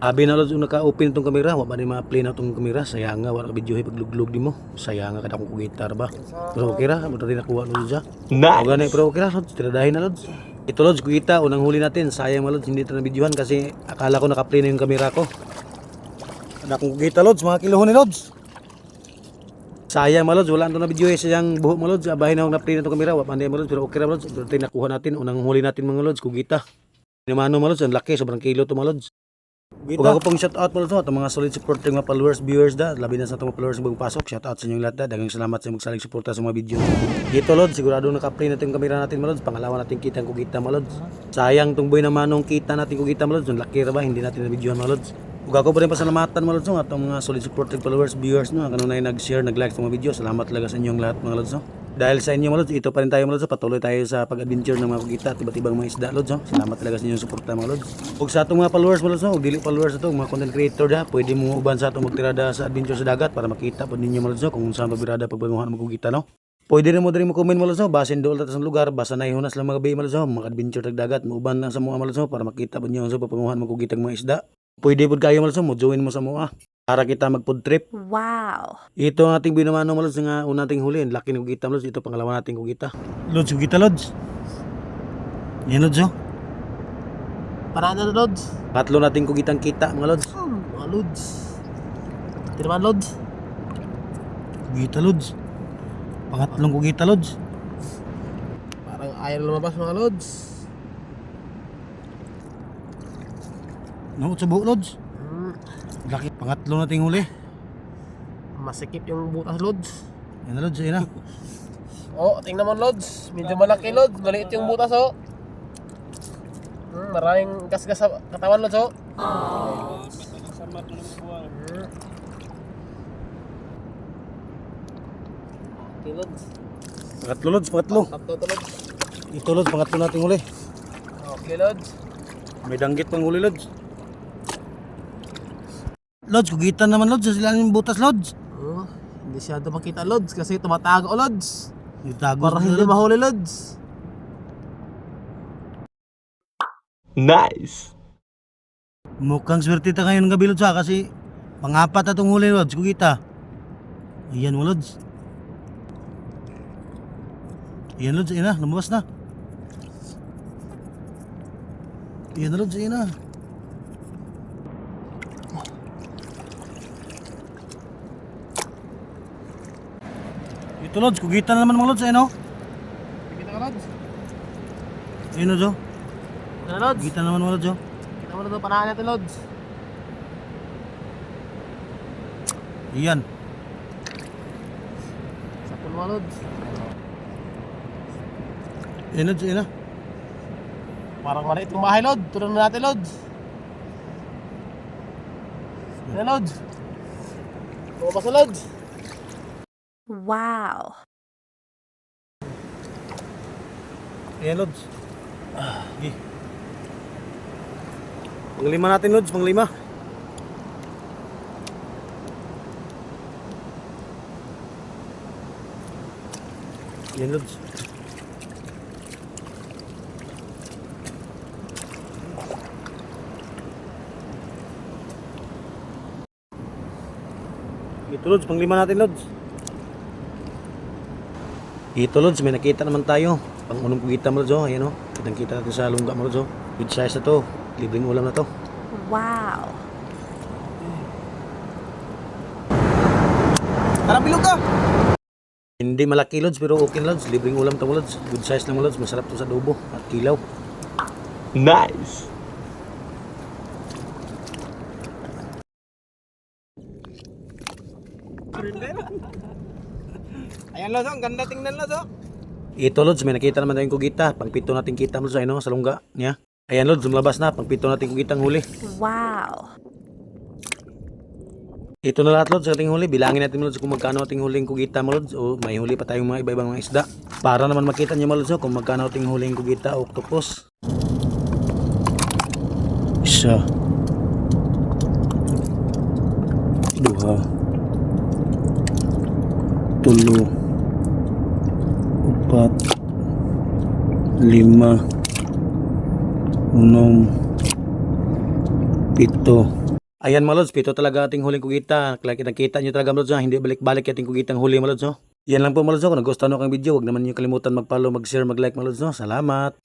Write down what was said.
Abi na lods yung naka-open itong kamera, wala ba rin ma-play na itong kamera, sayang nga, wala ka videohe paglug-lug di mo, sayang nga kada kong gitar ba. Pero okay ra, muna rin nakuha lods siya. O ganay, pero okay ra lods, tiradahin na lods. Ito lods, kugita, unang huli natin, sayang mga lods, hindi ito na videohan kasi akala ko naka-play na yung kamera ko. Kada kong kugita lods, mga kilohon ni lods. Sayang mga lods, wala ito na videohe sayang buhok mga lods, abahin na akong na-play na itong kamera, wala pa mga lods, pero okay ra mga lods, ito rin nakuha natin, unang huli natin mga lods, kugita. Namano mga lods, ang laki, sobrang kilo ito mga lods. Ug ako pong shout out mo sa mga solid supporter mga followers, viewers da, labi na sa mga followers ng pasok. Shout out sa inyong lahat da. Daghang salamat sa magsalig suporta sa mga video. Dito lods, sigurado naka-play natin yung kamera natin mga lods. Pangalawa natin kita ang kugita mga lods. Sayang tong boy na manong kita natin kugita mga lods. Ang laki ra ba, hindi natin na videohan mga lods. Ug ako pa rin pasalamatan mga lods, atong mga solid supporter followers, viewers no, kanunay nag-share, nag-like sa mga video. Salamat talaga sa inyong lahat mga lods no. Dahil sa inyo mga lods, ito pa rin tayo mga lods, patuloy tayo sa pag-adventure ng mga kugita, iba't-ibang mga isda lods. Salamat talaga sa inyong suporta mga lods. Ug sa atong mga followers mga lods, ug dili followers ato, mga content creator da, pwede mo uban sa atong magtirada sa adventure sa dagat para makita pod ninyo mga lods kung saan pagbirada pagbanguhan mo kugita no. Pwede rin mo comment mga lods, basin dool ta sa lugar, basta naihunas lang mga bay mga lods, mga adventure tag dagat, mo uban lang sa mga lods para makita pod ninyo sa pagbanguhan mo kugita mga isda. Pwede pod kayo mga lods, mo join mo sa mga para kita mag-food trip. Wow. Ito ang ating binamano mga lods nga una nating huli. Laki ng kugita lods. Ito pangalawa nating kugita. Lods, kugita lods. Yan lods oh. Paraan na lods. Tatlo nating kugitang kita mga lods. Mga lods. Tinaman lods. Kugita lods. Pangatlong kugita lods. Parang ayaw lumabas mga lods. No, sa buhok lods. Laki, pangatlo nating huli. Masikip yung butas lods. Yan na lods, yan na. Oh, tingnan mo lods. Medyo malaki lods. Maliit yung butas oh. Maraming gasgas sa katawan lods oh. Okay lods. Pangatlo lods, pangatlo. Tatlo to lods. Ito lods, pangatlo nating huli. Okay lods. May danggit pang huli lods. Lods, kugita naman lods. Sila yung butas lods. Oh, hindi siya makita lods kasi tumatago lods. Itago Para sa hindi lods. mahuli lods. Nice. Mukhang swerte ta ngayon gabi lods ha, kasi pangapat atong huli lods, kugita. Ayan mo lods. Ayan lods, ayan na, lumabas na. Ayan na lods, ayan na. Ito lods, kugita na naman mga lods, ayan o. Kita ka lods. Ayan lods o. Ano lods? Kugita na naman mga lods o. Kita mo na ito panahan natin lods. Ayan. Sakto mga lods. Ayan lods, ayan na. Parang maliit yung bahay lods. Tulong na natin lods. Ayan lods. Lumabas na lods. Wow. Ayan lods. Okay. Panglima natin lods, panglima. Ayan lods. Ito lods, panglima natin lods. Ito lods, may nakita naman tayo. Pang-unong kugita mo lods oh, ayan oh. Kitang kita natin sa lungga mo lods oh. Good size na to, libreng ulam na to. Wow. Tara bilog ka! Hindi malaki lods pero okay na lods, libreng ulam to lods. Good size lang lods, masarap to sa adobo at kilaw. Nice. Ayan lods, ang ganda tingnan lods oh. Ito lods, may nakita naman tayong kugita. Pang-pito natin kita lods ayun oh, sa lungga niya. Ayan lods, lumabas na, pang-pito natin kugitang huli. Wow. Ito na lahat lods, ating huli. Bilangin natin lods kung magkano ating huling kugita mo lods. O may huli pa tayong mga iba-ibang mga isda. Para naman makita nyo lods kung magkano ating huling kugita o octopus. Isa. Duha. Tulo. Upat. Lima. Unom. Pito. Ayan mga lods, pito talaga ating huling kugita. Kita nyo talaga mga lods, hindi balik-balik ating kugitang huli mga lods. Yan lang po mga lods. Kung nagustuhan nyo kang video, huwag naman nyo kalimutan mag-follow, mag-share, mag-like mga lods. Salamat!